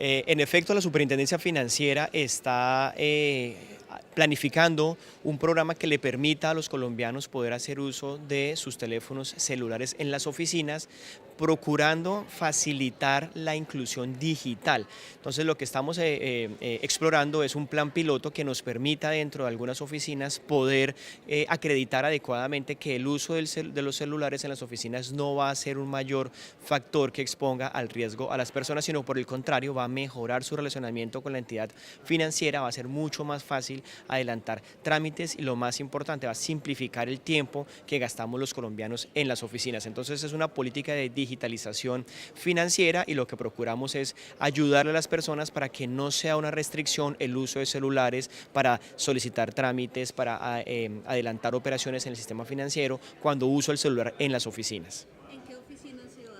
En efecto, la Superintendencia Financiera está planificando un programa que le permita a los colombianos poder hacer uso de sus teléfonos celulares en las oficinas, procurando facilitar la inclusión digital. Entonces, lo que estamos explorando es un plan piloto que nos permita dentro de algunas oficinas poder acreditar adecuadamente que el uso de los celulares en las oficinas no va a ser un mayor factor que exponga al riesgo a las personas, sino por el contrario va a mejorar su relacionamiento con la entidad financiera, va a ser mucho más fácil adelantar trámites y lo más importante, va a simplificar el tiempo que gastamos los colombiaos en las oficinas. Entonces es una política de digitalización financiera y lo que procuramos es ayudarle a las personas para que no sea una restricción el uso de celulares para solicitar trámites, para adelantar operaciones en el sistema financiero cuando uso el celular en las oficinas. ¿En qué oficina se va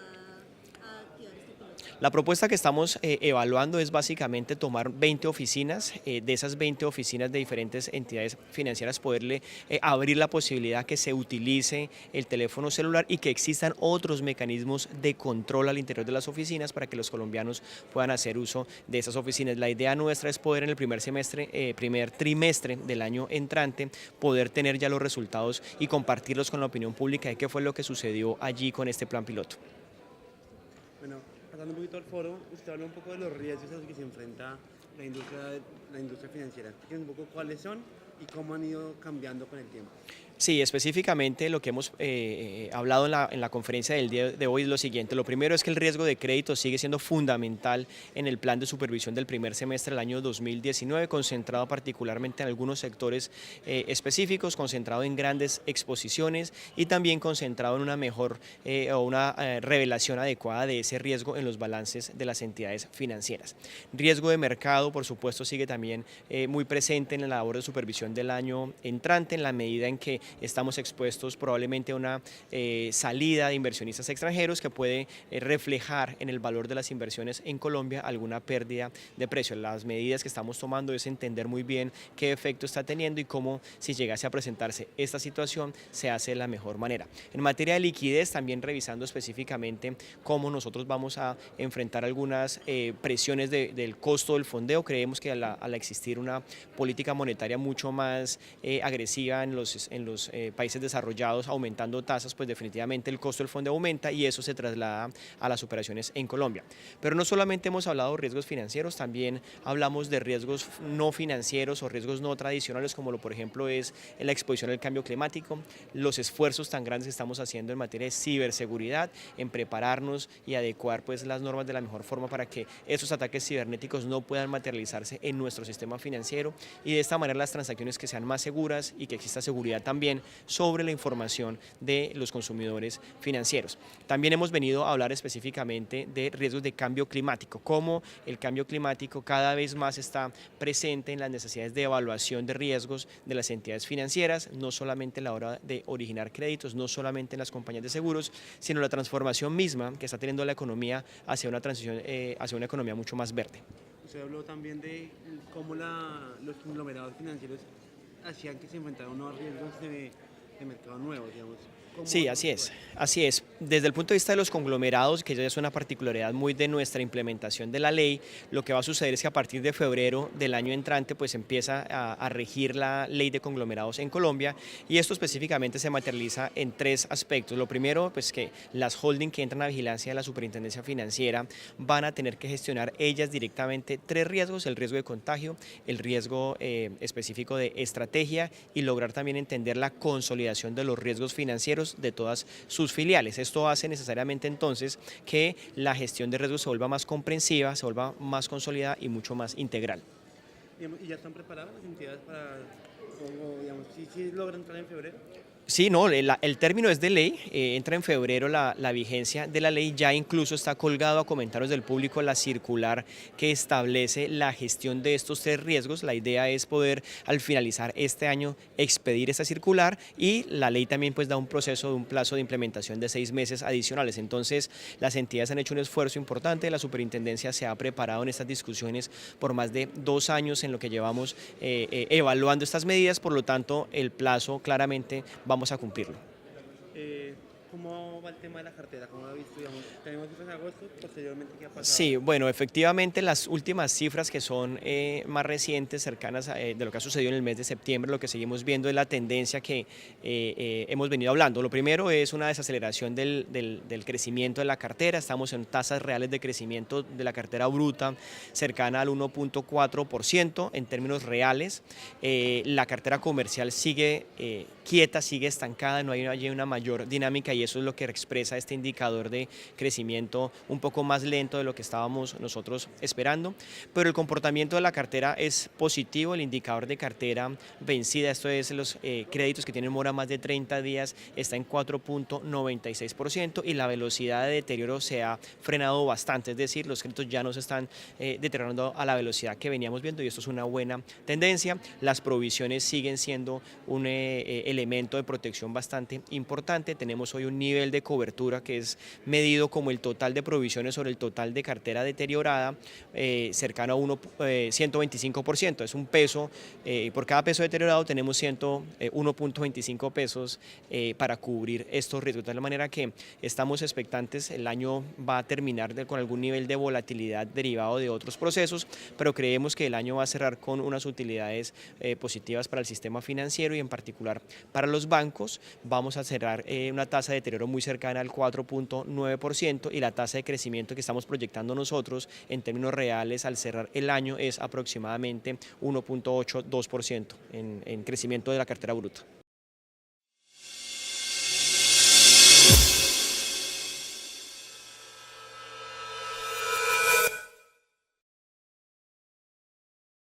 a activar este piloto? La propuesta que estamos evaluando es básicamente tomar 20 oficinas, de esas 20 oficinas de diferentes entidades financieras poderle abrir la posibilidad que se utilice el teléfono celular y que existan otros mecanismos de control al interior de las oficinas para que los colombianos puedan hacer uso de esas oficinas. La idea nuestra es poder en el primer trimestre del año entrante poder tener ya los resultados y compartirlos con la opinión pública de qué fue lo que sucedió allí con este plan piloto. Bueno, pasando un poquito al foro, usted habló un poco de los riesgos a los que se enfrenta la industria financiera. Explíquenos un poco cuáles son y cómo han ido cambiando con el tiempo. Sí, específicamente lo que hemos hablado en la conferencia del día de hoy es lo siguiente. Lo primero es que el riesgo de crédito sigue siendo fundamental en el plan de supervisión del primer semestre del año 2019, concentrado particularmente en algunos sectores específicos, concentrado en grandes exposiciones y también concentrado en una mejor o una revelación adecuada de ese riesgo en los balances de las entidades financieras. Riesgo de mercado, por supuesto, sigue también muy presente en la labor de supervisión del año entrante, en la medida en que estamos expuestos probablemente a una salida de inversionistas extranjeros que puede reflejar en el valor de las inversiones en Colombia alguna pérdida de precio. Las medidas que estamos tomando es entender muy bien qué efecto está teniendo y cómo, si llegase a presentarse esta situación, se hace de la mejor manera. En materia de liquidez, también revisando específicamente cómo nosotros vamos a enfrentar algunas presiones del costo del fondeo. Creemos que al existir una política monetaria mucho más agresiva en los países desarrollados, aumentando tasas, pues definitivamente el costo del fondo aumenta y eso se traslada a las operaciones en Colombia. Pero no solamente hemos hablado de riesgos financieros, también hablamos de riesgos no financieros o riesgos no tradicionales, como por ejemplo es la exposición al cambio climático, los esfuerzos tan grandes que estamos haciendo en materia de ciberseguridad, en prepararnos y adecuar pues las normas de la mejor forma para que esos ataques cibernéticos no puedan materializarse en nuestro sistema financiero y de esta manera las transacciones que sean más seguras y que exista seguridad también sobre la información de los consumidores financieros. También hemos venido a hablar específicamente de riesgos de cambio climático, cómo el cambio climático cada vez más está presente en las necesidades de evaluación de riesgos de las entidades financieras, no solamente a la hora de originar créditos, no solamente en las compañías de seguros, sino la transformación misma que está teniendo la economía hacia una transición, hacia una economía mucho más verde. Usted habló también de cómo los conglomerados financieros hacían que se enfrentaran a unos riesgos de mercado nuevos, digamos. Sí, así es, así es. Desde el punto de vista de los conglomerados, que ya es una particularidad muy de nuestra implementación de la ley, lo que va a suceder es que a partir de febrero del año entrante pues empieza a regir la ley de conglomerados en Colombia y esto específicamente se materializa en tres aspectos. Lo primero, pues que las holding que entran a vigilancia de la Superintendencia Financiera van a tener que gestionar ellas directamente tres riesgos: el riesgo de contagio, el riesgo específico de estrategia y lograr también entender la consolidación de los riesgos financieros de todas sus filiales. Esto hace necesariamente entonces que la gestión de riesgos se vuelva más comprensiva, se vuelva más consolidada y mucho más integral. ¿Y ya están preparadas las entidades para, digamos, si logran entrar en febrero? Sí, no, el término es de ley, entra en febrero la vigencia de la ley, ya incluso está colgado a comentarios del público la circular que establece la gestión de estos tres riesgos. La idea es poder al finalizar este año expedir esta circular y la ley también pues da un plazo de implementación de 6 meses adicionales. Entonces las entidades han hecho un esfuerzo importante, la superintendencia se ha preparado en estas discusiones por más de 2 años en lo que llevamos evaluando estas medidas, por lo tanto el plazo claramente vamos a cumplirlo. ¿Cómo va el tema de la cartera? ¿Cómo lo ha visto? Digamos, tenemos cifras de agosto, posteriormente, ¿qué ha pasado? Sí, bueno, efectivamente las últimas cifras que son más recientes, cercanas de lo que ha sucedido en el mes de septiembre, lo que seguimos viendo es la tendencia que hemos venido hablando. Lo primero es una desaceleración del crecimiento de la cartera, estamos en tasas reales de crecimiento de la cartera bruta cercana al 1.4% en términos reales. La cartera comercial sigue quieta, sigue estancada, no hay una mayor dinámica y eso es lo que expresa este indicador de crecimiento un poco más lento de lo que estábamos nosotros esperando, pero el comportamiento de la cartera es positivo, el indicador de cartera vencida, esto es los créditos que tienen mora más de 30 días, está en 4.96% y la velocidad de deterioro se ha frenado bastante, es decir, los créditos ya no se están deteriorando a la velocidad que veníamos viendo y esto es una buena tendencia. Las provisiones siguen siendo un elemento de protección bastante importante, tenemos hoy un nivel de cobertura que es medido como el total de provisiones sobre el total de cartera deteriorada cercano a 125%, es un peso, por cada peso deteriorado tenemos 1.25 pesos para cubrir estos riesgos, de tal manera que estamos expectantes, el año va a terminar con algún nivel de volatilidad derivado de otros procesos, pero creemos que el año va a cerrar con unas utilidades positivas para el sistema financiero y en particular para los bancos. Vamos a cerrar una tasa de deterioro muy cercana al 4.9% y la tasa de crecimiento que estamos proyectando nosotros en términos reales al cerrar el año es aproximadamente 1.82% en crecimiento de la cartera bruta.